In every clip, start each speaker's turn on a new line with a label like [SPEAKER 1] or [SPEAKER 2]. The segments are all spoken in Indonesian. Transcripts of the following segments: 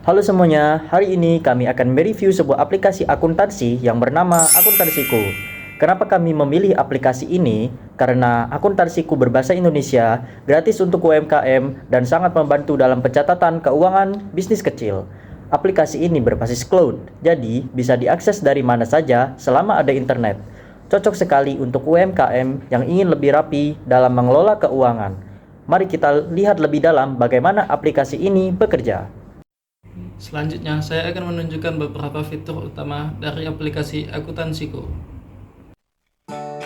[SPEAKER 1] Halo semuanya, hari ini kami akan mereview sebuah aplikasi akuntansi yang bernama Akuntansiku. Kenapa kami memilih aplikasi ini? Karena akuntansiku berbahasa Indonesia, gratis untuk UMKM, dan sangat membantu dalam pencatatan keuangan bisnis kecil. Aplikasi ini berbasis cloud, jadi bisa diakses dari mana saja selama ada internet. Cocok sekali untuk UMKM yang ingin lebih rapi dalam mengelola keuangan. Mari kita lihat lebih dalam bagaimana aplikasi ini bekerja.
[SPEAKER 2] Selanjutnya, saya akan menunjukkan beberapa fitur utama dari aplikasi Akuntansiku.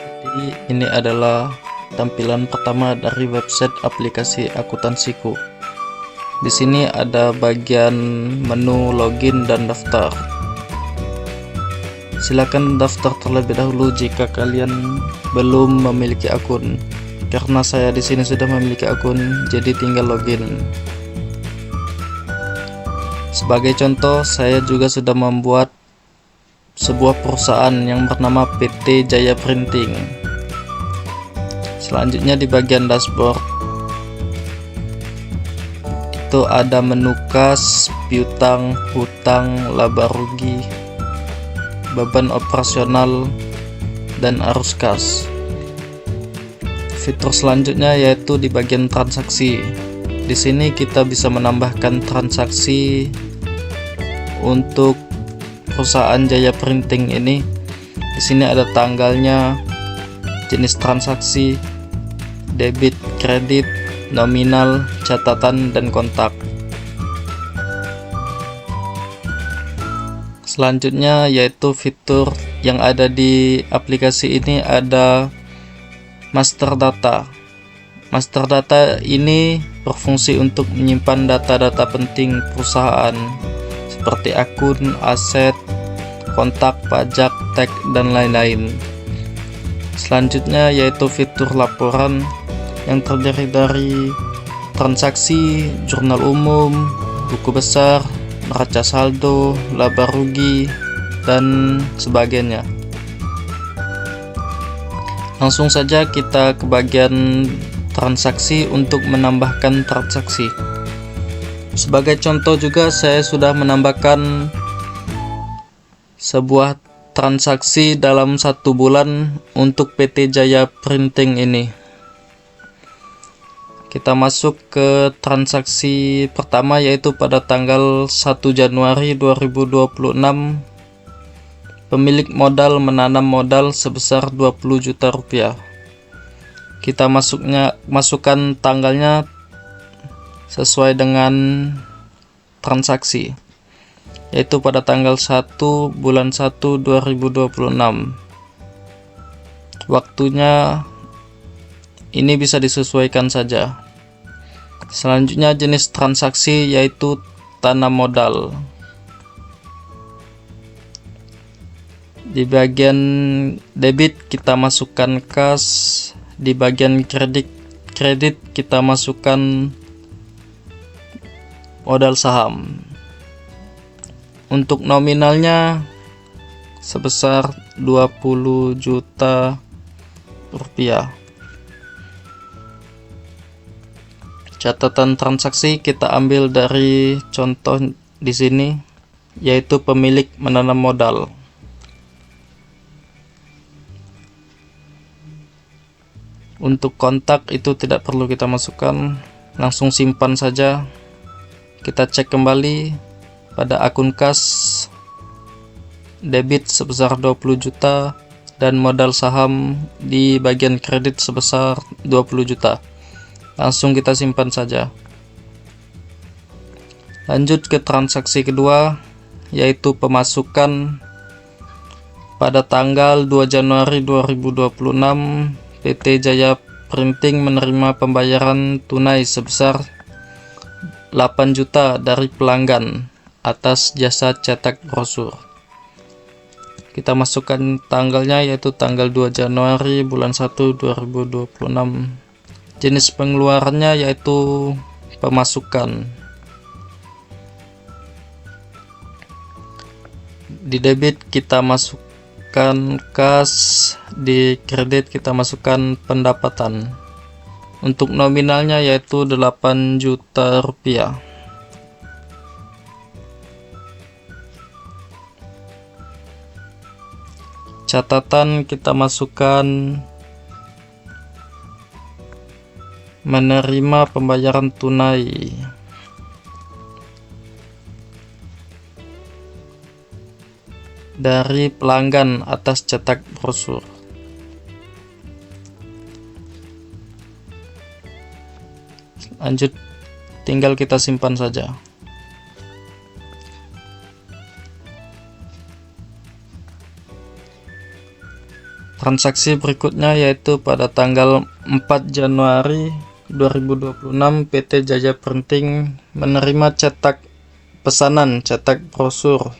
[SPEAKER 2] Jadi, ini adalah tampilan pertama dari website aplikasi Akuntansiku. Di sini ada bagian menu login dan daftar. Silakan daftar terlebih dahulu jika kalian belum memiliki akun. Karena saya di sini sudah memiliki akun, jadi tinggal login. Sebagai contoh, saya juga sudah membuat sebuah perusahaan yang bernama PT Jaya Printing. Selanjutnya di bagian dashboard itu ada menu kas, piutang, hutang, laba rugi, beban operasional, dan arus kas. Fitur selanjutnya yaitu di bagian transaksi. Di sini kita bisa menambahkan transaksi untuk perusahaan Jaya Printing ini. Di sini ada tanggalnya, jenis transaksi, debit, kredit, nominal, catatan, dan kontak. Selanjutnya yaitu fitur yang ada di aplikasi ini ada master data. Master data ini berfungsi untuk menyimpan data-data penting perusahaan seperti akun, aset, kontak, pajak, tag, dan lain-lain. Selanjutnya yaitu fitur laporan yang terdiri dari transaksi, jurnal umum, buku besar, neraca saldo, laba rugi, dan sebagainya. Langsung saja kita ke bagian transaksi untuk menambahkan transaksi. Sebagai contoh juga saya sudah menambahkan sebuah transaksi dalam 1 bulan untuk PT Jaya Printing ini. Kita masuk ke transaksi pertama yaitu pada tanggal 1 Januari 2026. Pemilik modal menanam modal sebesar 20 juta rupiah. Kita masukkan tanggalnya sesuai dengan transaksi, yaitu pada tanggal 1 bulan 1 2026. Waktunya ini bisa disesuaikan saja. Selanjutnya jenis transaksi yaitu tanam modal. Di bagian debit kita masukkan kas, di bagian kredit kita masukkan modal saham. Untuk nominalnya sebesar 20 juta rupiah. Catatan transaksi kita ambil dari contoh di sini, yaitu pemilik menanam modal. Untuk kontak itu tidak perlu kita masukkan, langsung simpan saja. Kita cek kembali pada akun kas, debit sebesar 20 juta, dan modal saham di bagian kredit sebesar 20 juta. Langsung kita simpan saja. Lanjut ke transaksi kedua, yaitu pemasukan. Pada tanggal 2 Januari 2026, PT Jaya Printing menerima pembayaran tunai sebesar 8 juta dari pelanggan atas jasa cetak brosur. Kita masukkan tanggalnya yaitu tanggal 2 Januari bulan 1 2026. Jenis pengeluarannya yaitu pemasukan. Di debit kita masukkan kas, di kredit kita masukkan pendapatan. Untuk nominalnya yaitu 8 juta rupiah. Catatan kita masukkan menerima pembayaran tunai. Dari pelanggan atas cetak brosur. Lanjut, tinggal kita simpan saja. Transaksi berikutnya yaitu pada tanggal 4 Januari 2026 PT Jaya Printing menerima pesanan cetak brosur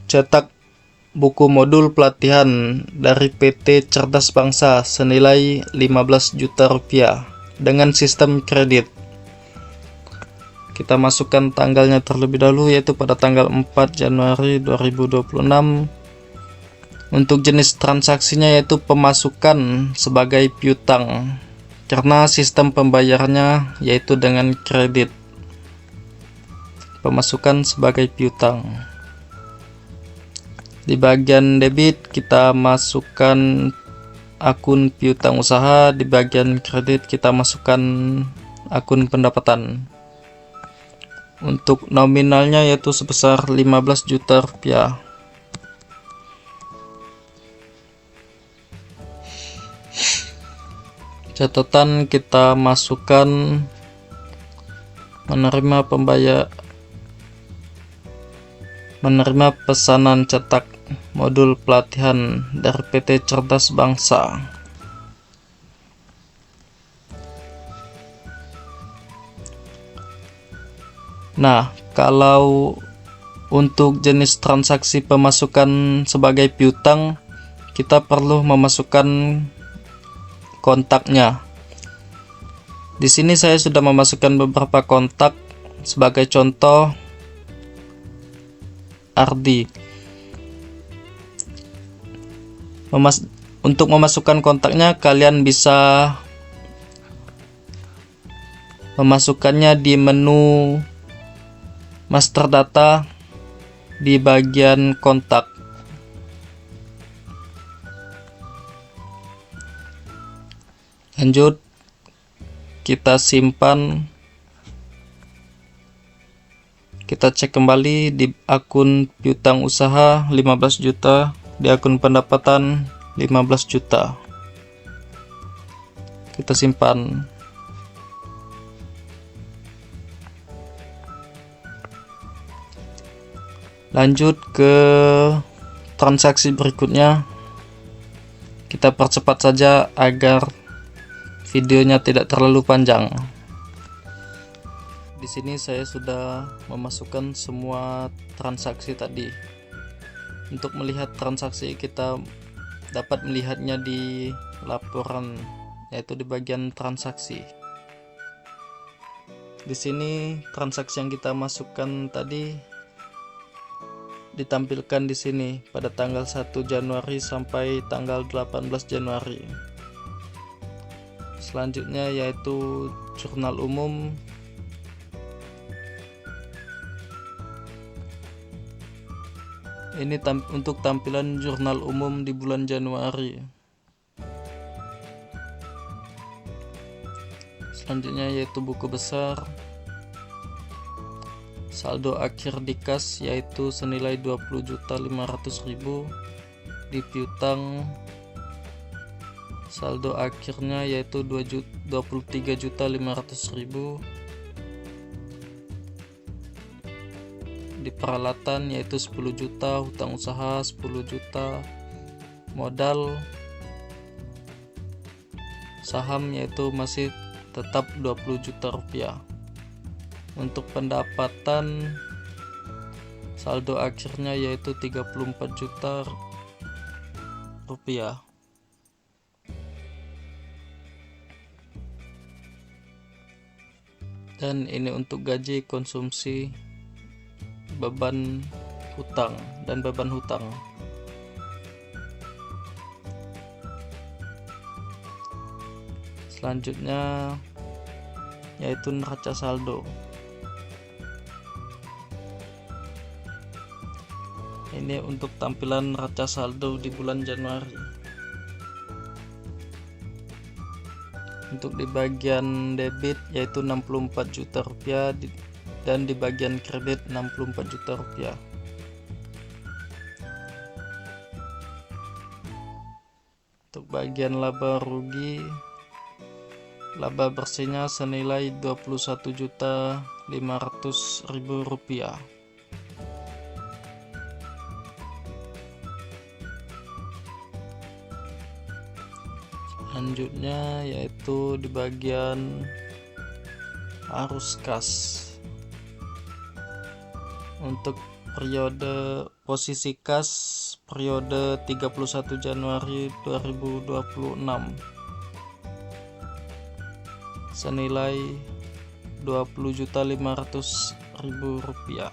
[SPEAKER 2] cetak buku modul pelatihan dari PT Cerdas Bangsa senilai 15 juta rupiah dengan sistem kredit. Kita masukkan tanggalnya terlebih dahulu yaitu pada tanggal 4 Januari 2026. Untuk jenis transaksinya yaitu pemasukan sebagai piutang karena sistem pembayarannya yaitu dengan kredit. Pemasukan sebagai piutang. Di bagian debit kita masukkan akun piutang usaha, di bagian kredit kita masukkan akun pendapatan. Untuk nominalnya yaitu sebesar 15 juta rupiah. Catatan kita masukkan menerima pesanan cetak modul pelatihan dari PT Cerdas Bangsa. Nah, kalau untuk jenis transaksi pemasukan sebagai piutang, kita perlu memasukkan kontaknya. Di sini saya sudah memasukkan beberapa kontak, sebagai contoh Ardi. Untuk memasukkan kontaknya, kalian bisa memasukkannya di menu master data di bagian kontak. Lanjut, kita simpan. Kita cek kembali di akun piutang usaha 15 juta, di akun pendapatan 15 juta. Kita simpan. Lanjut ke transaksi berikutnya. Kita percepat saja agar videonya tidak terlalu panjang. Di sini saya sudah memasukkan semua transaksi tadi. Untuk melihat transaksi, kita dapat melihatnya di laporan, yaitu di bagian transaksi. Di sini transaksi yang kita masukkan tadi ditampilkan di sini pada tanggal 1 Januari sampai tanggal 18 Januari. Selanjutnya yaitu jurnal umum. Ini untuk tampilan jurnal umum di bulan Januari. Selanjutnya yaitu buku besar. Saldo akhir di kas yaitu senilai 20.500.000. Di piutang saldo akhirnya yaitu 23.500.000. Di peralatan yaitu 10 juta, hutang usaha 10 juta, modal saham yaitu masih tetap 20 juta rupiah. Untuk pendapatan saldo akhirnya yaitu 34 juta rupiah. Dan ini untuk gaji, konsumsi, beban hutang dan beban hutang. Selanjutnya yaitu neraca saldo, Ini untuk tampilan raca saldo di bulan Januari. Untuk di bagian debit yaitu 64 juta rupiah dan di bagian kredit 64 juta rupiah. Untuk bagian laba rugi, laba bersihnya senilai 21.500.000 rupiah. Selanjutnya yaitu di bagian arus kas. Untuk periode posisi kas periode 31 Januari 2026 senilai 20.500.000 rupiah.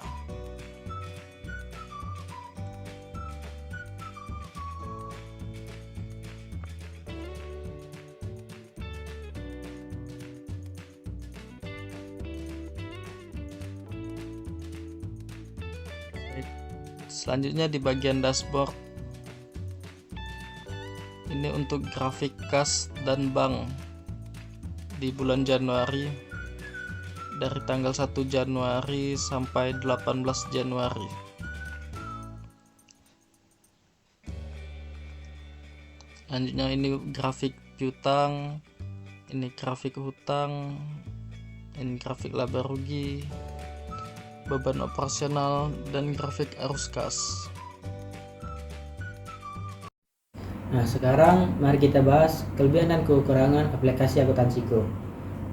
[SPEAKER 2] Selanjutnya di bagian dashboard, ini untuk grafik kas dan bank di bulan Januari dari tanggal 1 Januari sampai 18 Januari. Selanjutnya ini grafik piutang, ini grafik hutang, ini grafik laba rugi, beban operasional, dan grafik arus kas.
[SPEAKER 3] Nah, sekarang mari kita bahas kelebihan dan kekurangan aplikasi akuntansiku.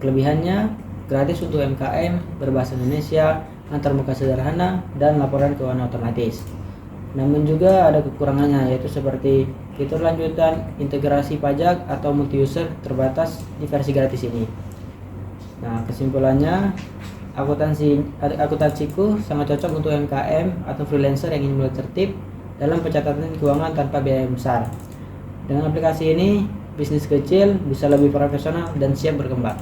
[SPEAKER 3] Kelebihannya gratis untuk UMKM, berbahasa Indonesia, antarmuka sederhana, dan laporan keuangan otomatis. Namun juga ada kekurangannya, yaitu seperti fitur lanjutan, integrasi pajak atau multi user terbatas di versi gratis ini. Nah, kesimpulannya, akuntansiku sangat cocok untuk UMKM atau freelancer yang ingin mulai tertib dalam pencatatan keuangan tanpa biaya besar. Dengan aplikasi ini, bisnis kecil bisa lebih profesional dan siap berkembang.